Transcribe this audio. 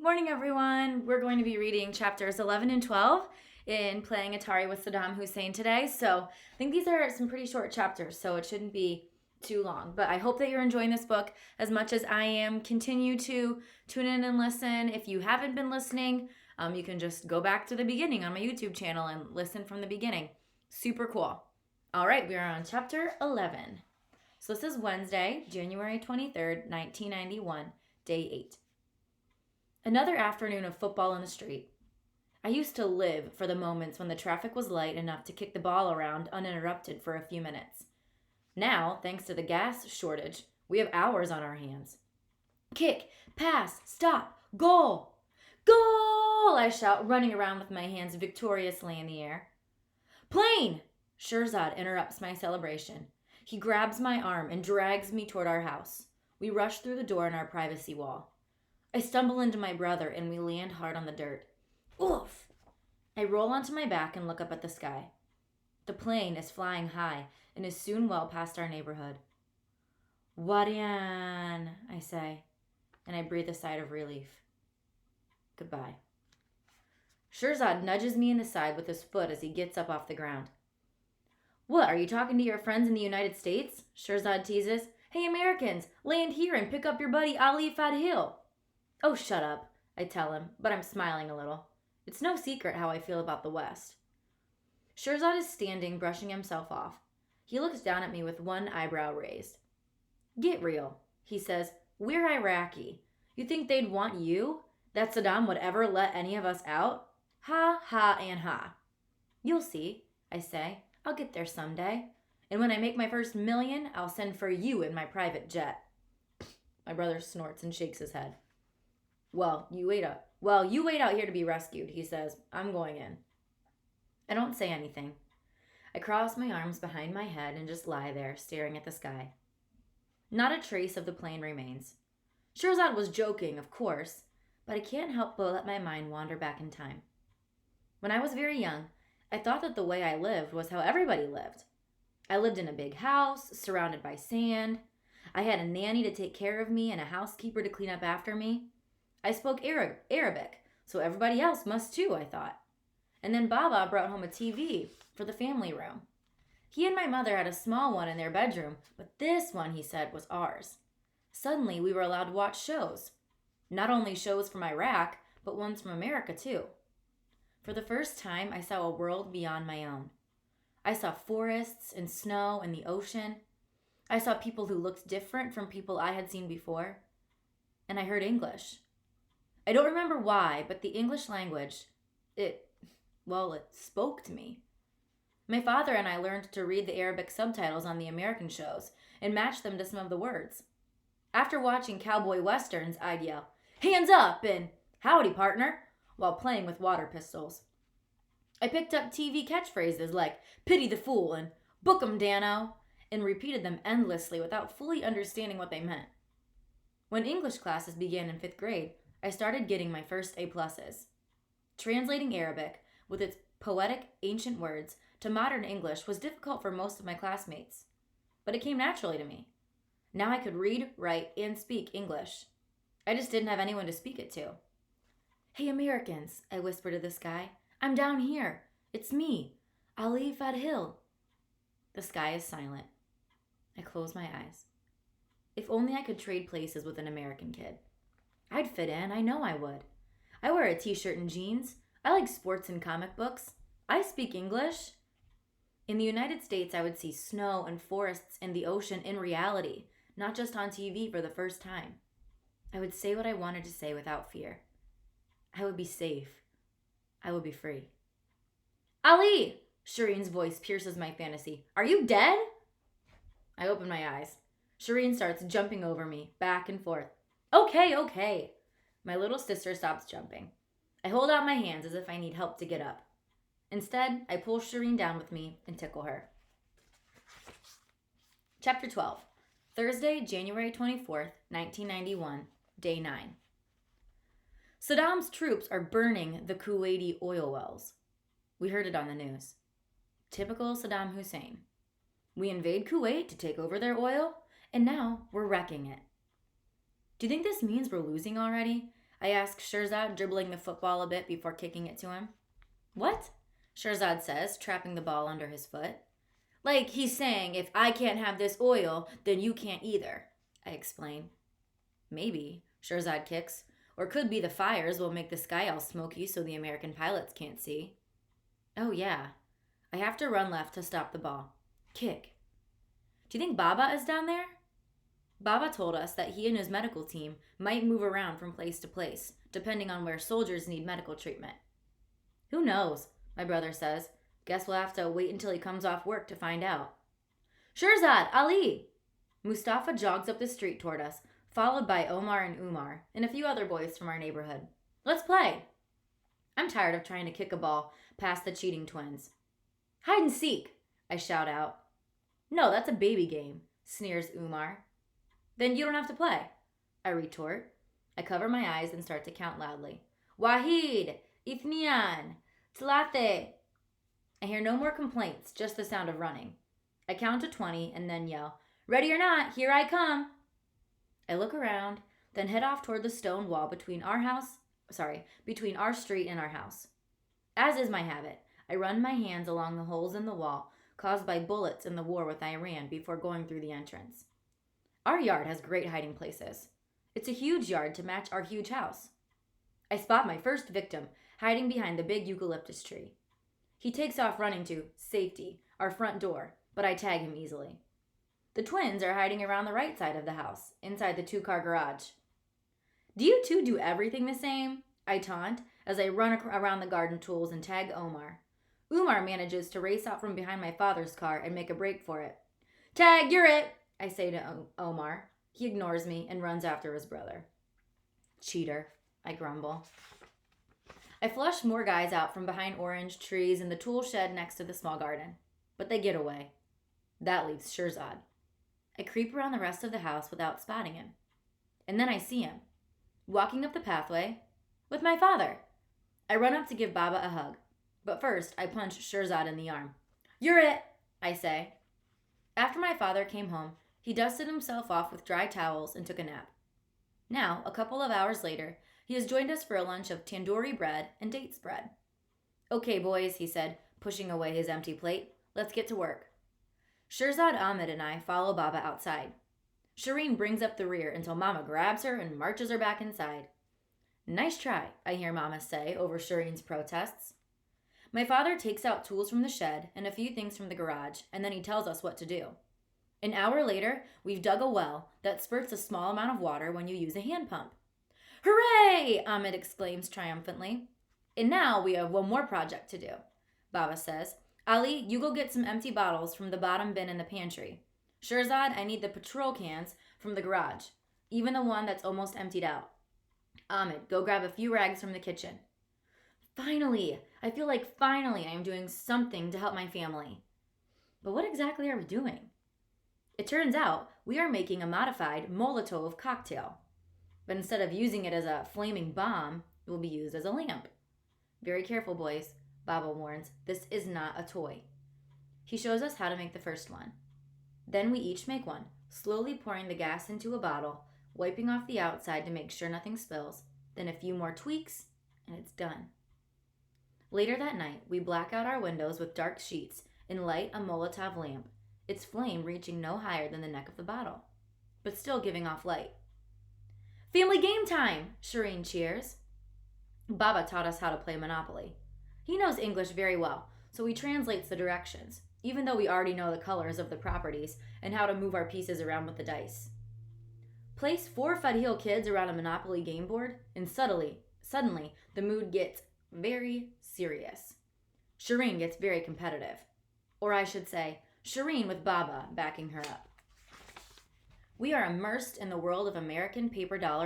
Morning, everyone. We're going to be reading chapters 11 and 12 in Playing Atari with Saddam Hussein today. So I think these are some pretty short chapters, so it shouldn't be too long. But I hope that you're enjoying this book as much as I am. Continue to tune in and listen. If you haven't been listening, you can just go back to the beginning on my YouTube channel and listen from the beginning. Super cool. All right, we are on chapter 11. So this is Wednesday, January 23rd, 1991, day 8. Another afternoon of football in the street. I used to live for the moments when the traffic was light enough to kick the ball around uninterrupted for a few minutes. Now, thanks to the gas shortage, we have hours on our hands. Kick, pass, stop, goal! Goal! I shout, running around with my hands victoriously in the air. Plane! Shirzad interrupts my celebration. He grabs my arm and drags me toward our house. We rush through the door in our privacy wall. I stumble into my brother and we land hard on the dirt. Oof! I roll onto my back and look up at the sky. The plane is flying high and is soon well past our neighborhood. Wadian, I say, and I breathe a sigh of relief. Goodbye. Shirzad nudges me in the side with his foot as he gets up off the ground. What, are you talking to your friends in the United States? Shirzad teases. Hey, Americans, land here and pick up your buddy Ali Fadhil. Oh, shut up, I tell him, but I'm smiling a little. It's no secret how I feel about the West. Shirzad is standing, brushing himself off. He looks down at me with one eyebrow raised. Get real, he says. We're Iraqi. You think they'd want you? That Saddam would ever let any of us out? Ha, ha, and ha. You'll see, I say. I'll get there someday. And when I make my first $1,000,000, I'll send for you in my private jet. My brother snorts and shakes his head. Well, you wait out here to be rescued, he says. I'm going in. I don't say anything. I cross my arms behind my head and just lie there, staring at the sky. Not a trace of the plane remains. Shirzad was joking, of course, but I can't help but let my mind wander back in time. When I was very young, I thought that the way I lived was how everybody lived. I lived in a big house, surrounded by sand. I had a nanny to take care of me and a housekeeper to clean up after me. I spoke Arabic, so everybody else must too, I thought. And then Baba brought home a TV for the family room. He and my mother had a small one in their bedroom, but this one, he said, was ours. Suddenly, we were allowed to watch shows. Not only shows from Iraq, but ones from America too. For the first time, I saw a world beyond my own. I saw forests and snow and the ocean. I saw people who looked different from people I had seen before. And I heard English. I don't remember why, but the English language, it spoke to me. My father and I learned to read the Arabic subtitles on the American shows and match them to some of the words. After watching cowboy westerns, I'd yell, "Hands up!" and "Howdy, partner," while playing with water pistols. I picked up TV catchphrases like "Pity the fool" and "Book 'em, Dano," and repeated them endlessly without fully understanding what they meant. When English classes began in 5th grade, I started getting my first A+. Translating Arabic, with its poetic ancient words, to modern English was difficult for most of my classmates. But it came naturally to me. Now I could read, write, and speak English. I just didn't have anyone to speak it to. Hey, Americans, I whisper to the sky. I'm down here. It's me, Ali Fadhil. The sky is silent. I close my eyes. If only I could trade places with an American kid. I'd fit in, I know I would. I wear a t-shirt and jeans. I like sports and comic books. I speak English. In the United States, I would see snow and forests and the ocean in reality, not just on TV for the first time. I would say what I wanted to say without fear. I would be safe. I would be free. Ali! Shireen's voice pierces my fantasy. Are you dead? I open my eyes. Shireen starts jumping over me, back and forth. Okay. My little sister stops jumping. I hold out my hands as if I need help to get up. Instead, I pull Shireen down with me and tickle her. Chapter 12. Thursday, January 24th, 1991, Day 9. Saddam's troops are burning the Kuwaiti oil wells. We heard it on the news. Typical Saddam Hussein. We invade Kuwait to take over their oil, and now we're wrecking it. Do you think this means we're losing already? I ask Shirzad, dribbling the football a bit before kicking it to him. What? Shirzad says, trapping the ball under his foot. Like he's saying, if I can't have this oil, then you can't either, I explain. Maybe, Shirzad kicks. Or could be the fires will make the sky all smoky so the American pilots can't see. Oh yeah. I have to run left to stop the ball. Kick. Do you think Baba is down there? Baba told us that he and his medical team might move around from place to place, depending on where soldiers need medical treatment. Who knows, my brother says. Guess we'll have to wait until he comes off work to find out. Shirzad, Ali! Mustafa jogs up the street toward us, followed by Omar and Umar, and a few other boys from our neighborhood. Let's play! I'm tired of trying to kick a ball past the cheating twins. Hide and seek, I shout out. No, that's a baby game, sneers Umar. Then you don't have to play, I retort. I cover my eyes and start to count loudly. Wahid, Ithnian, Tlate. I hear no more complaints, just the sound of running. I count to 20 and then yell, Ready or not, here I come. I look around, then head off toward the stone wall between our street and our house. As is my habit, I run my hands along the holes in the wall caused by bullets in the war with Iran before going through the entrance. Our yard has great hiding places. It's a huge yard to match our huge house. I spot my first victim hiding behind the big eucalyptus tree. He takes off running to safety, our front door, but I tag him easily. The twins are hiding around the right side of the house, inside the 2-car garage. Do you two do everything the same? I taunt as I run around the garden tools and tag Omar. Umar manages to race out from behind my father's car and make a break for it. Tag, you're it, I say to Omar. He ignores me and runs after his brother. Cheater, I grumble. I flush more guys out from behind orange trees in the tool shed next to the small garden, but they get away. That leaves Shirzad. I creep around the rest of the house without spotting him. And then I see him, walking up the pathway with my father. I run up to give Baba a hug, but first I punch Shirzad in the arm. You're it, I say. After my father came home, he dusted himself off with dry towels and took a nap. Now, a couple of hours later, he has joined us for a lunch of tandoori bread and date spread. Okay, boys, he said, pushing away his empty plate. Let's get to work. Shirzad, Ahmed, and I follow Baba outside. Shireen brings up the rear until Mama grabs her and marches her back inside. Nice try, I hear Mama say over Shireen's protests. My father takes out tools from the shed and a few things from the garage, and then he tells us what to do. An hour later, we've dug a well that spurts a small amount of water when you use a hand pump. Hooray! Ahmed exclaims triumphantly. And now we have one more project to do, Baba says. Ali, you go get some empty bottles from the bottom bin in the pantry. Shirzad, I need the petrol cans from the garage, even the one that's almost emptied out. Ahmed, go grab a few rags from the kitchen. Finally! I feel like finally I am doing something to help my family. But what exactly are we doing? It turns out we are making a modified Molotov cocktail. But instead of using it as a flaming bomb, it will be used as a lamp. Very careful, boys, Baba warns. This is not a toy. He shows us how to make the first one. Then we each make one, slowly pouring the gas into a bottle, wiping off the outside to make sure nothing spills, then a few more tweaks, and it's done. Later that night, we black out our windows with dark sheets and light a Molotov lamp, its flame reaching no higher than the neck of the bottle, but still giving off light. Family game time! Shireen cheers. Baba taught us how to play Monopoly. He knows English very well, so he translates the directions, even though we already know the colors of the properties and how to move our pieces around with the dice. Place 4 Fadhil kids around a Monopoly game board, and suddenly, the mood gets very serious. Shireen gets very competitive. Or I should say, Shireen with Baba backing her up. We are immersed in the world of American paper dollar